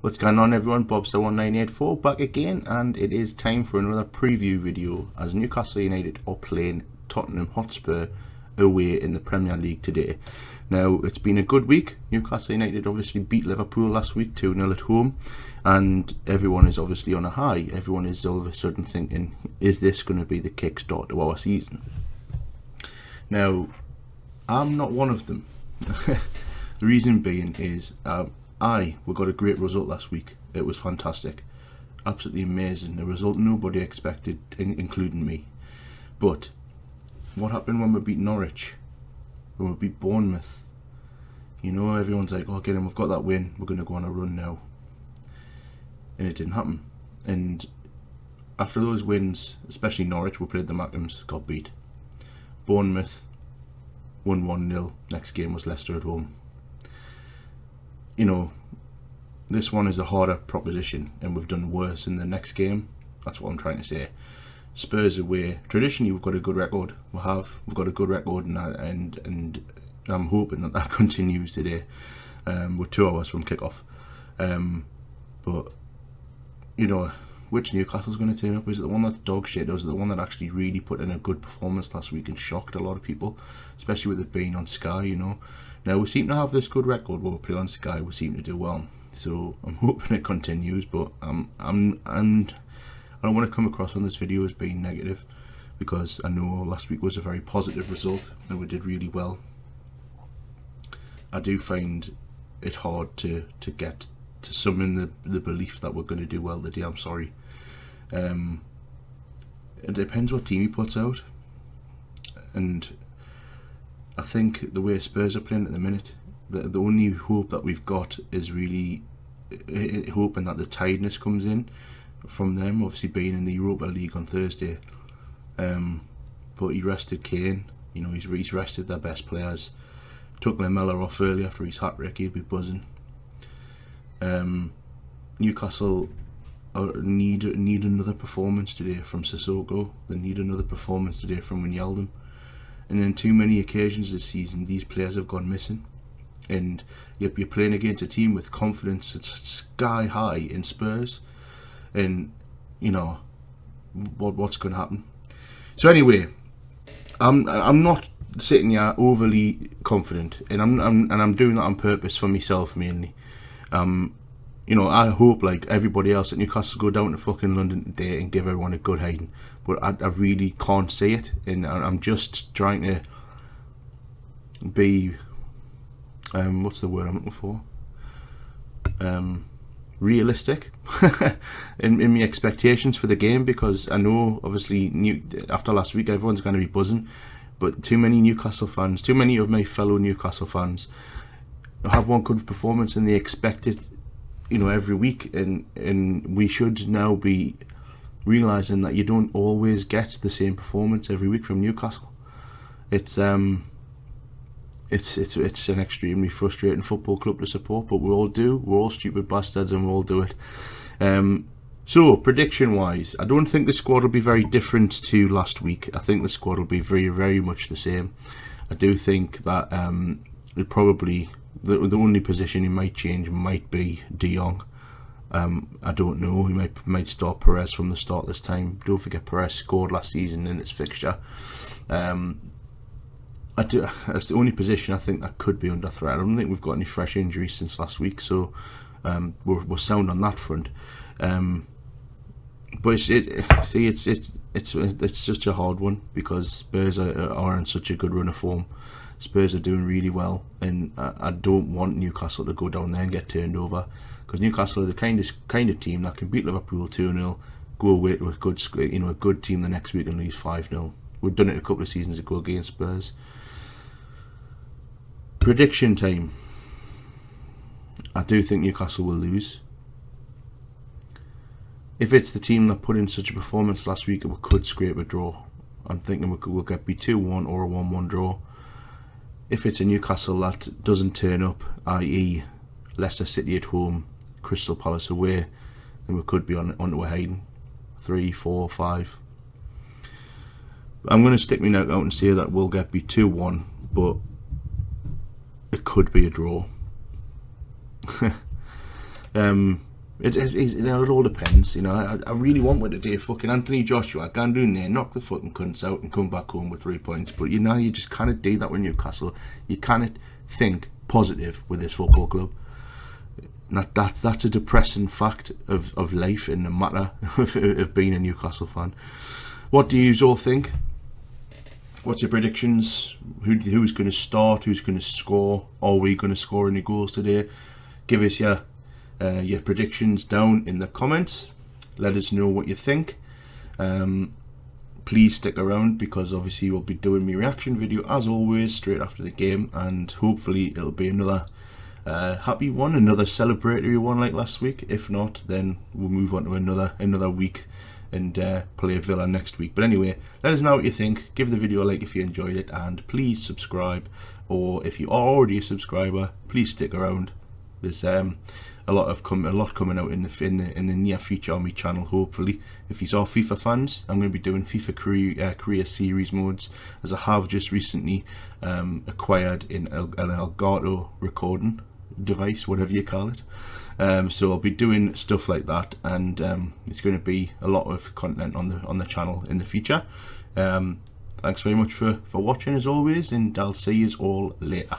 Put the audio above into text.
What's going on, everyone? Bobster1984 back again, and it is time for another preview video as Newcastle United are playing Tottenham Hotspur away in the Premier League today. Now, it's been a good week. Newcastle United obviously beat Liverpool last week 2-0 at home, and everyone is obviously on a high. Everyone is all of a sudden thinking, is this going to be the kickstart to our season? Now, I'm not one of them. The reason being is we got a great result last week. It was fantastic, absolutely amazing. A result nobody expected, including me. But what happened when we beat Norwich, when we beat Bournemouth? You know, everyone's like, okay, then we've got that win, we're going to go on a run now. And it didn't happen. And after those wins, especially Norwich, we played the Mackems, got beat. Bournemouth won 1-0. Next game was Leicester at home. You know, this one is a harder proposition, and we've done worse in the next game. That's what I'm trying to say. Spurs away. Traditionally, we've got a good record. We've got a good record, and I'm hoping that continues today. We're 2 hours from kickoff. But you know, which Newcastle's going to turn up? Is it the one that's dog shit, or is it the one that actually really put in a good performance last week and shocked a lot of people, especially with it being on Sky? You know. Now, we seem to have this good record where we play on Sky. We seem to do well, so I'm hoping it continues. But I don't want to come across on this video as being negative, because I know last week was a very positive result and we did really well. I do find it hard to get to summon the belief that we're going to do well today. I'm sorry. It depends what team he puts out, and I think the way Spurs are playing at the minute, the only hope that we've got is really hoping that the tiredness comes in from them, obviously being in the Europa League on Thursday. But he rested Kane, you know, he's rested their best players. Took Lamella off early after his hat-trick, he'd be buzzing. Newcastle need another performance today from Sissoko. They need another performance today from Wijnaldum. And on too many occasions this season, these players have gone missing. And you're playing against a team with confidence that's sky high in Spurs. And, you know, what's going to happen? So anyway, I'm not sitting here overly confident, and I'm doing that on purpose for myself mainly. You know, I hope, like everybody else at Newcastle, go down to fucking London today and give everyone a good hiding. But I really can't see it, and I'm just trying to be, what's the word I'm looking for? Realistic in my expectations for the game, because I know obviously after last week everyone's going to be buzzing, but too many Newcastle fans, too many of my fellow Newcastle fans have one good performance and they expect it, you know, every week, and we should now be realising that you don't always get the same performance every week from Newcastle. It's an extremely frustrating football club to support, but we all do. We're all stupid bastards and we all do it. So, prediction-wise, I don't think the squad will be very different to last week. I think the squad will be very, very much the same. I do think that it probably the only position he might change might be De Jong. I don't know. He might start Perez from the start this time. Don't forget, Perez scored last season in its fixture. That's the only position I think that could be under threat. I don't think we've got any fresh injuries since last week, so we're sound on that front. But it's such a hard one, because Spurs are in such a good run of form. Spurs are doing really well, and I don't want Newcastle to go down there and get turned over, because Newcastle are the kind of team that can beat Liverpool 2-0, go away to a good team the next week and lose 5-0. We've done it a couple of seasons ago against Spurs. Prediction time. I do think Newcastle will lose. If it's the team that put in such a performance last week, we could scrape a draw. I'm thinking we'll get be 2-1 or a 1-1 draw. If it's a Newcastle that doesn't turn up, i.e. Leicester City at home, Crystal Palace away, then we could be onto a hiding. 3, 4, 5. I'm going to stick my neck out and say that we'll get be 2-1, but it could be a draw. It all depends, you know. I really want with today fucking Anthony Joshua, can do there, knock the fucking cunts out and come back home with 3 points. But you know, you just can't do that with Newcastle. You can't think positive with this football club. That's a depressing fact of life in the matter of being a Newcastle fan. What do you all think? What's your predictions? Who's going to start? Who's going to score? Are we going to score any goals today? Give us your predictions down in the comments. Let us know what you think. Please stick around, because obviously we'll be doing my reaction video as always straight after the game, and hopefully it'll be another happy one, another celebratory one like last week. If not, then we'll move on to another week and play Villa next week. But anyway, let us know what you think. Give the video a like if you enjoyed it, and please subscribe, or if you are already a subscriber, please stick around. There's a lot coming out in the near future on my channel. Hopefully, if you are FIFA fans, I'm going to be doing FIFA career series modes, as I have just recently acquired an Elgato recording device, whatever you call it. So I'll be doing stuff like that, and it's going to be a lot of content on the channel in the future. Thanks very much for watching as always, and I'll see you all later.